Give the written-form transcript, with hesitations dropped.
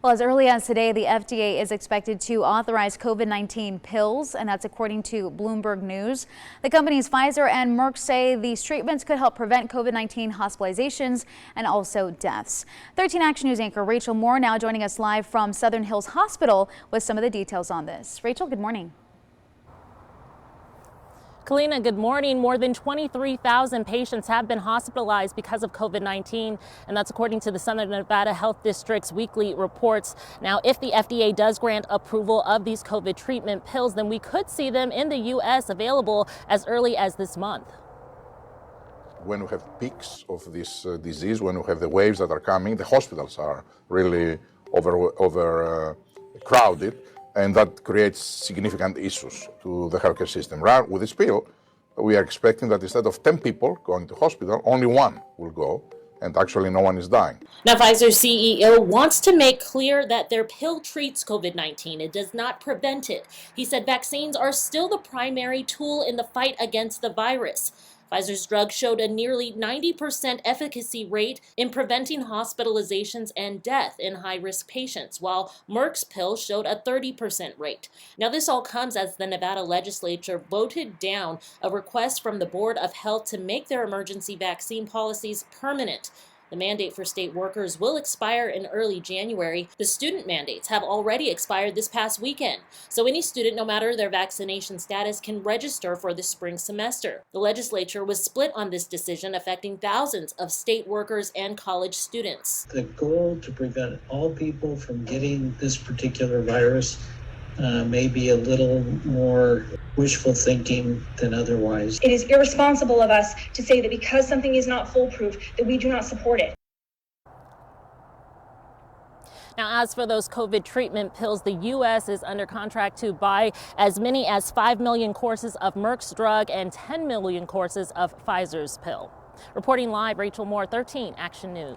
Well, as early as today, the FDA is expected to authorize COVID-19 pills, and that's according to Bloomberg News. The companies Pfizer and Merck say these treatments could help prevent COVID-19 hospitalizations and also deaths. 13 Action News anchor Rachel Moore now joining us live from Southern Hills Hospital with some of the details on this. Rachel, good morning. Kalina, good morning. More than 23,000 patients have been hospitalized because of COVID-19, and that's according to the Southern Nevada Health District's weekly reports. Now, if the FDA does grant approval of these COVID treatment pills, then we could see them in the U.S. available as early as this month. When we have peaks of this disease, when we have the waves that are coming, the hospitals are really overcrowded. And that creates significant issues to the healthcare system. Right, with this pill, we are expecting that instead of 10 people going to hospital, only one will go, and actually no one is dying. Now, Pfizer's CEO wants to make clear that their pill treats COVID-19. It does not prevent it. He said vaccines are still the primary tool in the fight against the virus. Pfizer's drug showed a nearly 90% efficacy rate in preventing hospitalizations and death in high-risk patients, while Merck's pill showed a 30% rate. Now, this all comes as the Nevada legislature voted down a request from the Board of Health to make their emergency vaccine policies permanent. The mandate for state workers will expire in early January. The student mandates have already expired this past weekend, so any student, no matter their vaccination status, can register for the spring semester. The legislature was split on this decision, affecting thousands of state workers and college students. The goal to prevent all people from getting this particular virus may be a little more wishful thinking than otherwise. It is irresponsible of us to say that because something is not foolproof, that we do not support it. Now, as for those COVID treatment pills, the U.S. is under contract to buy as many as 5 million courses of Merck's drug and 10 million courses of Pfizer's pill. Reporting live, Rachel Moore, 13 Action News.